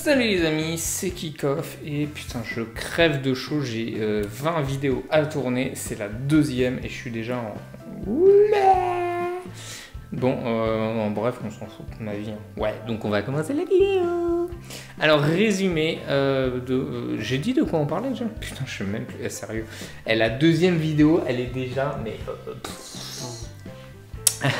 Salut les amis, c'est Kickoff et putain je crève de chaud, j'ai 20 vidéos à tourner, c'est la deuxième et je suis déjà en... Oula. Bon, en bref, on s'en fout de ma vie. Ouais, donc on va commencer la vidéo. Alors résumé, j'ai dit de quoi on parlait déjà. Putain je sais même plus, sérieux. Et la deuxième vidéo, elle est déjà... mais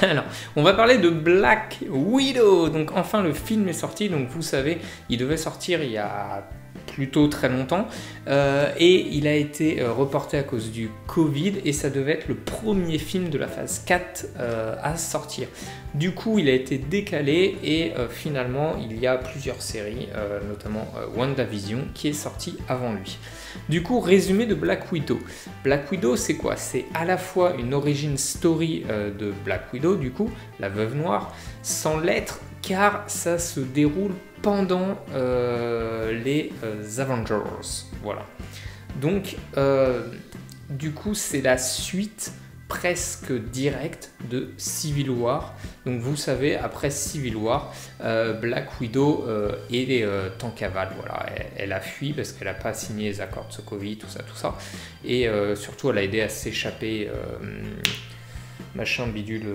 alors, on va parler de Black Widow. Donc enfin le film est sorti, donc vous savez, il devait sortir il y a plutôt très longtemps et il a été reporté à cause du Covid et ça devait être le premier film de la phase 4 à sortir. Du coup il a été décalé et finalement il y a plusieurs séries, notamment WandaVision qui est sorti avant lui. Du coup, résumé de Black Widow. Black Widow, c'est quoi? C'est à la fois une origin story de Black Widow, du coup, la veuve noire, sans l'être, car ça se déroule pendant les Avengers. Voilà. Donc, du coup, c'est la suite presque directe de Civil War. Donc vous savez, après Civil War, Black Widow est en cavale. Voilà, elle a fui parce qu'elle n'a pas signé les accords de Sokovie, tout ça. Et surtout, elle a aidé à s'échapper, machin bidule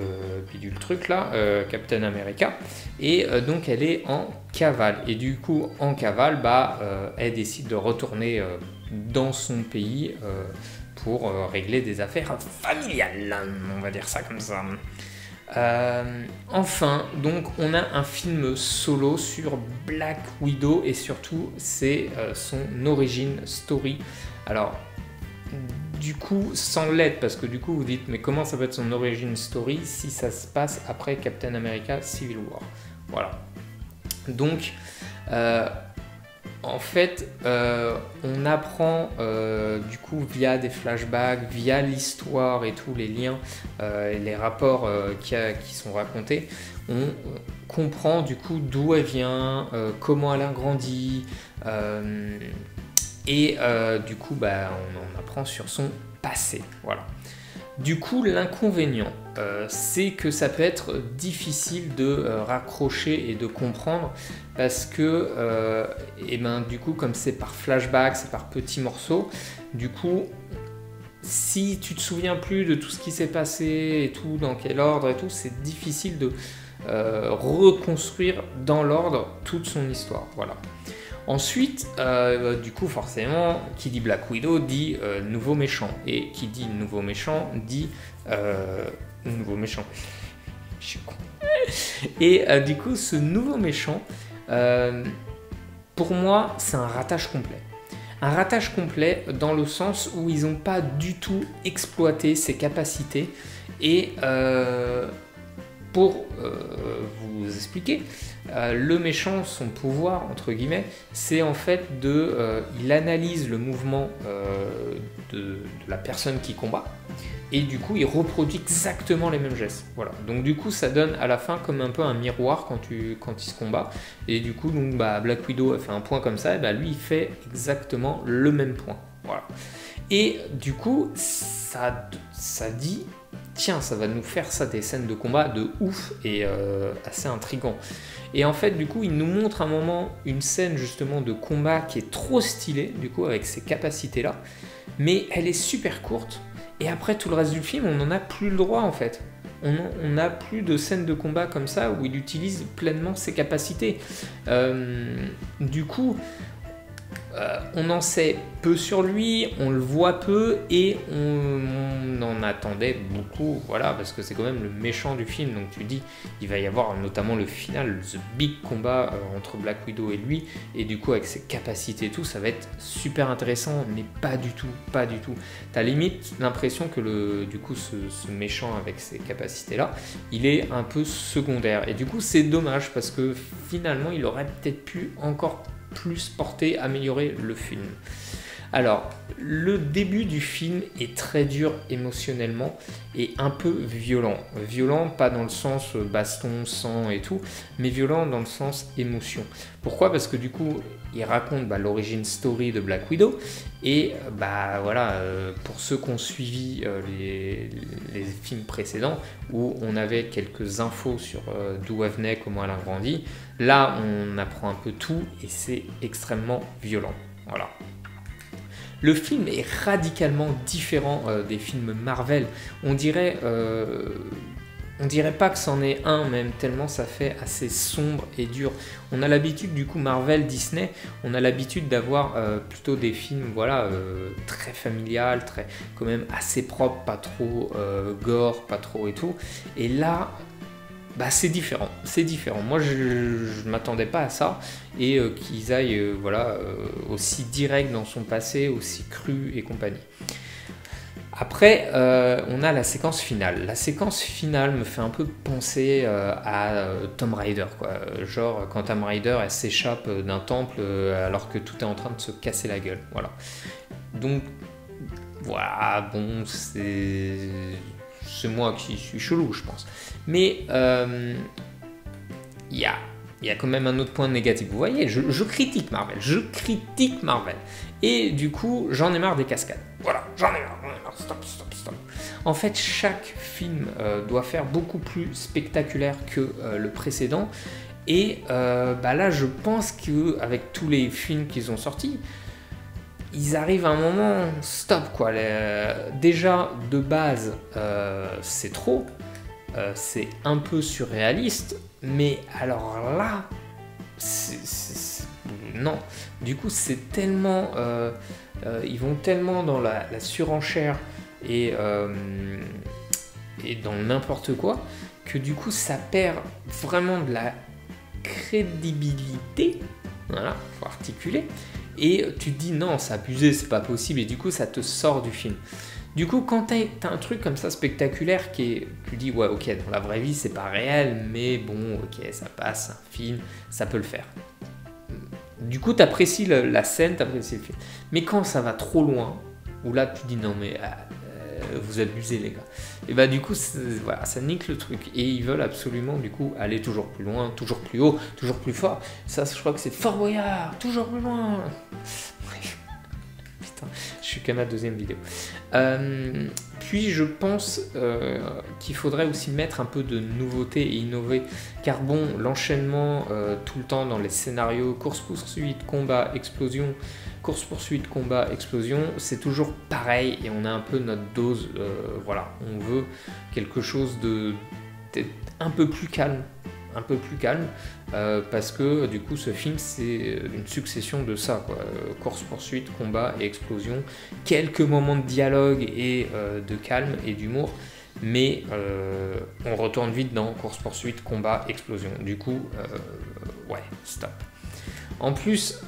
truc là, Captain America. Et donc elle est en cavale. Et du coup, en cavale, elle décide de retourner dans son pays pour régler des affaires familiales, on va dire ça comme ça. Enfin, donc on a un film solo sur Black Widow et surtout c'est son origin story. Alors du coup sans l'aide, parce que du coup vous dites mais comment ça peut être son origin story si ça se passe après Captain America Civil War. Voilà, donc en fait, on apprend du coup via des flashbacks, via l'histoire et tous les liens et les rapports qui sont racontés, on comprend du coup d'où elle vient, comment elle a grandi et du coup on en apprend sur son passé. Voilà. Du coup, l'inconvénient, c'est que ça peut être difficile de raccrocher et de comprendre parce que, du coup, comme c'est par flashback, c'est par petits morceaux, du coup, si tu te souviens plus de tout ce qui s'est passé et tout, dans quel ordre et tout, c'est difficile de reconstruire dans l'ordre toute son histoire. Voilà. Ensuite, du coup, forcément, qui dit Black Widow dit nouveau méchant. Et qui dit nouveau méchant dit nouveau méchant. Je suis con. Et du coup, ce nouveau méchant, pour moi, c'est un ratage complet. Un ratage complet dans le sens où ils n'ont pas du tout exploité ses capacités. Et pour vous expliquer, le méchant, son pouvoir, entre guillemets, c'est en fait il analyse le mouvement de la personne qui combat et du coup il reproduit exactement les mêmes gestes. Voilà. Donc du coup ça donne à la fin comme un peu un miroir quand il se combat et du coup donc, Black Widow a fait un point comme ça et lui il fait exactement le même point. Voilà. Et du coup ça dit tiens, ça va nous faire ça des scènes de combat de ouf et assez intrigant. Et en fait, du coup, il nous montre un moment une scène justement de combat qui est trop stylée, du coup, avec ces capacités-là, mais elle est super courte. Et après, tout le reste du film, on n'en a plus le droit en fait. On n'a plus de scènes de combat comme ça où il utilise pleinement ses capacités. Du coup, on en sait peu sur lui, on le voit peu et on en attendait beaucoup, voilà, parce que c'est quand même le méchant du film, donc tu dis il va y avoir notamment le final, the big combat entre Black Widow et lui, et du coup avec ses capacités et tout, ça va être super intéressant, mais pas du tout. T'as limite l'impression que du coup ce méchant avec ses capacités là, il est un peu secondaire, et du coup c'est dommage parce que finalement il aurait peut-être pu encore plus porter, améliorer le film. Alors, le début du film est très dur émotionnellement et un peu violent. Violent, pas dans le sens baston, sang et tout, mais violent dans le sens émotion. Pourquoi? Parce que du coup, il raconte l'origine story de Black Widow et voilà, pour ceux qui ont suivi les films précédents où on avait quelques infos sur d'où elle venait, comment elle a grandi, là on apprend un peu tout et c'est extrêmement violent. Voilà. Le film est radicalement différent des films Marvel. On dirait pas que c'en est un même, tellement ça fait assez sombre et dur. On a l'habitude, du coup, Marvel, Disney, on a l'habitude d'avoir plutôt des films très familial, très quand même assez propre, pas trop gore, pas trop et tout. Et là, c'est différent, Moi, je ne m'attendais pas à ça et qu'ils aillent aussi direct dans son passé, aussi cru et compagnie. Après, on a la séquence finale. La séquence finale me fait un peu penser à Tomb Raider, quoi. Genre quand Tomb Raider elle s'échappe d'un temple alors que tout est en train de se casser la gueule. Voilà. Donc voilà, bon, c'est moi qui suis chelou, je pense. Mais il y a quand même un autre point négatif. Vous voyez, je critique Marvel. Et du coup, j'en ai marre des cascades. Voilà, j'en ai marre. Stop. En fait, chaque film doit faire beaucoup plus spectaculaire que le précédent. Et là, je pense qu'avec tous les films qu'ils ont sortis, ils arrivent à un moment, stop quoi. Déjà, de base, c'est trop. C'est un peu surréaliste. Mais alors là, non. Du coup, c'est tellement... ils vont tellement dans la surenchère et dans n'importe quoi que du coup, ça perd vraiment de la crédibilité. Voilà, faut articuler. Et tu te dis non, c'est abusé, c'est pas possible. Et du coup, ça te sort du film. Du coup, quand t'as un truc comme ça spectaculaire tu dis ouais, ok, dans la vraie vie, c'est pas réel, mais bon, ok, ça passe, un film, ça peut le faire. Du coup, t'apprécies la scène, t'apprécies le film. Mais quand ça va trop loin, où là, tu dis non, mais vous abusez, les gars. Et du coup, voilà, ça nique le truc. Et ils veulent absolument, du coup, aller toujours plus loin, toujours plus haut, toujours plus fort. Ça, je crois que c'est Fort Boyard, toujours plus loin. Putain, je suis qu'à ma deuxième vidéo. Puis je pense qu'il faudrait aussi mettre un peu de nouveauté et innover, car bon, l'enchaînement tout le temps dans les scénarios course-poursuite, combat, explosion, course-poursuite, combat, explosion, c'est toujours pareil et on a un peu notre dose, voilà, on veut quelque chose d'être un peu plus calme. Parce que du coup ce film c'est une succession de ça quoi. Course poursuite, combat et explosion, quelques moments de dialogue et de calme et d'humour, mais on retourne vite dans course poursuite, combat, explosion. Du coup ouais, stop. En plus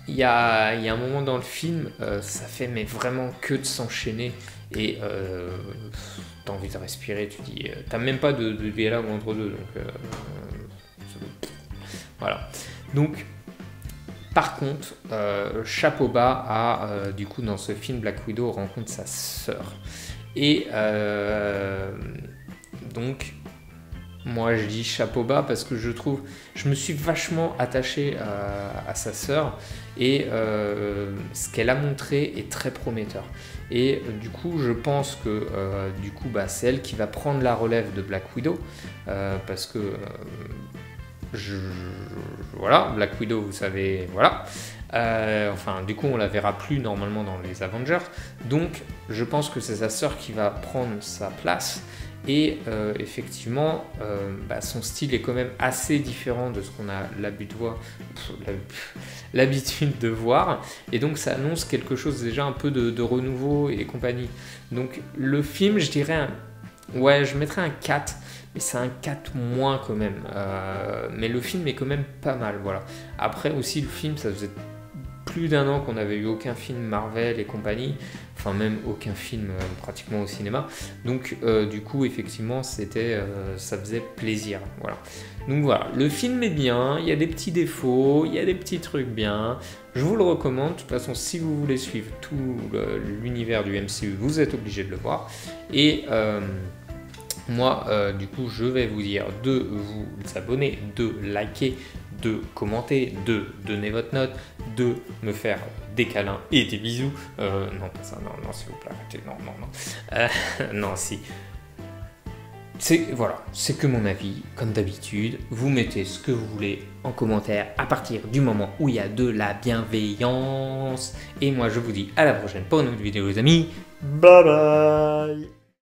il y a un moment dans le film, ça fait mais vraiment que de s'enchaîner et t'as envie de respirer, tu dis t'as même pas de dialogue entre deux, donc voilà. Donc par contre, chapeau bas à du coup dans ce film Black Widow rencontre sa sœur et donc moi je dis chapeau bas parce que je me suis vachement attaché à sa sœur et ce qu'elle a montré est très prometteur. Et du coup je pense que c'est elle qui va prendre la relève de Black Widow parce que voilà, Black Widow vous savez, voilà. Du coup on la verra plus normalement dans les Avengers, donc je pense que c'est sa sœur qui va prendre sa place. Et effectivement, son style est quand même assez différent de ce qu'on a l'habitude de voir. Et donc ça annonce quelque chose déjà un peu de renouveau et compagnie. Donc le film, je dirais, je mettrais un 4, mais c'est un 4 moins quand même. Mais le film est quand même pas mal, voilà. Après aussi, le film, ça faisait plus d'1 an qu'on n'avait eu aucun film Marvel et compagnie, enfin même aucun film pratiquement au cinéma. Donc du coup effectivement ça faisait plaisir. Voilà. Donc voilà, le film est bien, il y a des petits défauts, il y a des petits trucs bien. Je vous le recommande. De toute façon, si vous voulez suivre tout l'univers du MCU, vous êtes obligé de le voir. Et moi, du coup, je vais vous dire de vous abonner, de liker, de commenter, de donner votre note, de me faire des câlins et des bisous. Non, pas ça, non, s'il vous plaît, arrêtez, non. Non, si. Voilà, c'est que mon avis, comme d'habitude. Vous mettez ce que vous voulez en commentaire à partir du moment où il y a de la bienveillance. Et moi, je vous dis à la prochaine pour une autre vidéo, les amis. Bye bye.